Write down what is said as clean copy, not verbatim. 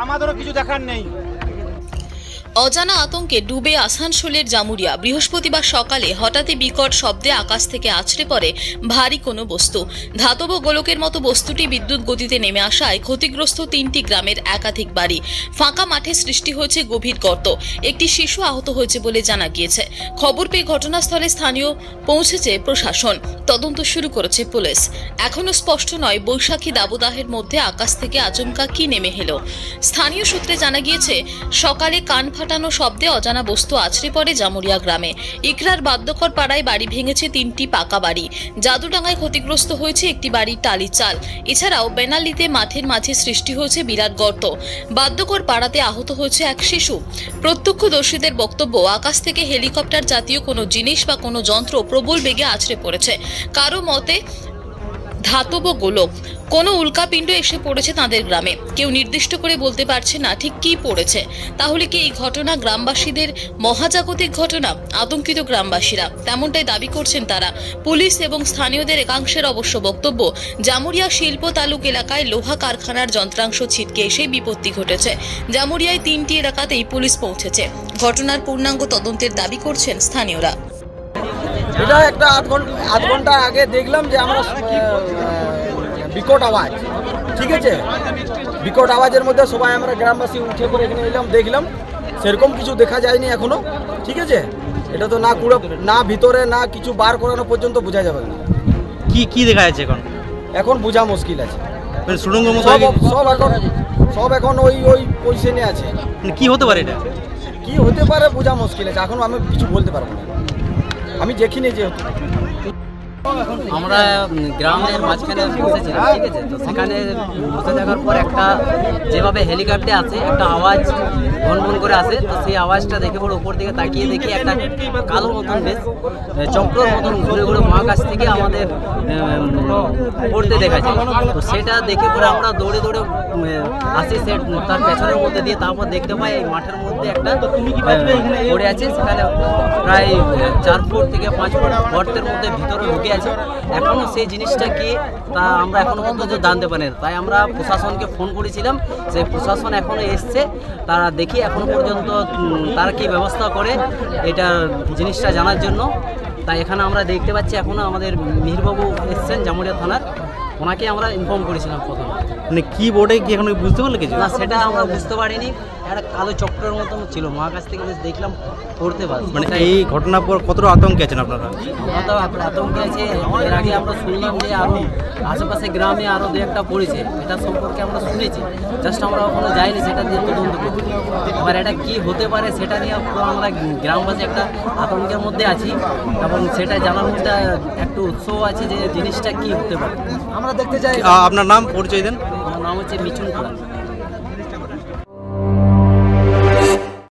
আমাদেরও কিছু দেখার নেই। অজানা আতঙ্কে ডুবে আসানসোলের জামুরিয়া। বৃহস্পতিবার সকালে হঠাৎই বিকট শব্দে আকাশ থেকে আছড়ে পড়ে ভারী কোনো বস্তু। ধাতব গোলকের মতো বস্তুটি বিদ্যুৎ গতিতে নেমে আসায় ক্ষতিগ্রস্ত 3টি গ্রামের একাধিক বাড়ি। ফাঁকা মাঠে সৃষ্টি হয়েছে গভীর গর্ত। একটি শিশু আহত হয়েছে বলে জানা গিয়েছে। খবর পেয়ে ঘটনাস্থলে স্থানীয় পৌঁছেছে প্রশাসন। তদন্ত শুরু করেছে পুলিশ। এখনো স্পষ্ট নয় বৈশাখী দাবদাহের মধ্যে আকাশ থেকে আচমকা কি নেমে এলো। স্থানীয় সূত্রে জানা গিয়েছে সকালে কান ফাটানো শব্দে অজানা বস্তু আছড়ে পড়ে জামুরিয়া গ্রামে। ইকরার বাদ্যকর পাড়ায় বাড়ি ভেঙেছে 3টি পাকা বাড়ি। জাদুডাঙ্গায় ক্ষতিগ্রস্ত হয়েছে একটি বাড়ির টালির চাল। এছাড়াও বেনালিতে মাঠের মাঝে সৃষ্টি হয়েছে বিরাট গর্ত। বাদ্যকর পাড়াতে আহত হয়েছে এক শিশু। প্রত্যক্ষদর্শীদের বক্তব্য, আকাশ থেকে হেলিকপ্টার জাতীয় কোনো জিনিস বা কোনো যন্ত্র প্রবল বেগে আছড়ে পড়েছে। কারো মতে ধাতব গোলক, কোনো উল্কাপিণ্ড এসে পড়েছে তাদের গ্রামে। কেউ নির্দিষ্ট করে বলতে পারছে না ঠিক কি পড়েছে। তাহলে কি এই ঘটনা গ্রামবাসীদের মহাজাগতিক ঘটনা? আতঙ্কিত গ্রামবাসীরা, তেমনটাই দাবি করছেন তারা। পুলিশ এবং স্থানীয়দের একাংশের অবশ্য বক্তব্য, জামুরিয়া শিল্প তালুক এলাকায় লোহা কারখানার যন্ত্রাংশ ছিটকে এসে বিপত্তি ঘটেছে। জামুরিয়ায় 3টি এলাকাতেই পুলিশ পৌঁছেছে। ঘটনার পূর্ণাঙ্গ তদন্তের দাবি করছেন স্থানীয়রা। এটা একটা আধ ঘন্টা আগে দেখলাম যে আমরা বিকট আওয়াজ, ঠিক আছে, বিকট আওয়াজের মধ্যে সবাই আমরা গ্রামবাসী উঠে পড়ে এখানে এলাম, দেখলাম সেরকম কিছু দেখা যায়নি এখনো, ঠিক আছে। এটা তো না কুড়ে না ভিতরে না কিছু বার করানো পর্যন্ত বোঝা যাবে না কি দেখা যাচ্ছে এখন বোঝা মুশকিল আছে। সব এখন ওই পজিশনে আছে। কি হতে পারে এটা, কি হতে পারে বোঝা মুশকিল আছে। এখন আমি কিছু বলতে পারবো না, আমি দেখিনি যে আমরা গ্রামের মাঝখানে বসেছিলাম, ঠিক আছে। তো সেখানে বসে থাকার পর একটা যেভাবে হেলিকপ্টার আছে একটা আওয়াজ ভনভন করে আসে। তো সেই আওয়াজটা দেখে পরে উপর দিকে তাকিয়ে দেখি একটা কালো মতন বেশ চক্রর মতন ঘুরে ঘুরে মহাকাশ থেকে আমাদের পড়তে দেখা যায়। তো সেটা দেখে পরে আমরা দৌড়ে দৌড়ে আসি সে তার পেছনের মধ্যে দিয়ে। তারপর দেখতে পাই এই মাঠের মধ্যে একটা পড়ে আছে। সেখানে প্রায় 4 ফুট থেকে 5 ফুট গর্তের মধ্যে ভিতরে ঢুকে আছে। এখনও সেই জিনিসটা কি তা আমরা এখনো পর্যন্ত জানতে পারি না। তাই আমরা প্রশাসনকে ফোন করেছিলাম, সেই প্রশাসন এখনো এসছে। তারা দেখি এখনো পর্যন্ত তারা কি ব্যবস্থা করে এটা জিনিসটা জানার জন্য। তাই এখানে আমরা দেখতে পাচ্ছি এখনো আমাদের মিহিরবাবু এসছেন জামুরিয়া থানার, ওনাকে আমরা ইনফর্ম করেছিলাম প্রথমে। মানে কি বোর্ডে কি এখন বুঝতে পারলে কিছু? না, সেটা আমরা বুঝতে পারিনি। একটা কালো চক্রের মতন ছিল মহাকাশ থেকে, বেশ দেখলাম পড়তে পারি। মানে এই ঘটনার পর কতটা আতঙ্কে আছেন আপনারা? আমরা তো আতঙ্কে আছে। এর আগে আমরা শুনলাম যে আরও আশেপাশে গ্রামে আরও 2-1টা পড়েছে, এটা সম্পর্কে আমরা শুনেছি। জাস্ট আমরা ওখানে যাইনি, সেটা দিয়ে তদন্ত করি। এবার এটা কি হতে পারে সেটা নিয়ে আমরা গ্রামবাসী একটা আতঙ্কের মধ্যে আছি এবং সেটা জানার মধ্যে একটু উৎসাহ আছে যে জিনিসটা কি হতে পারে। আমরা দেখতে চাই। আপনার নাম, পরিচয় দেন। আমার নাম হচ্ছে মিঠুন কুমার।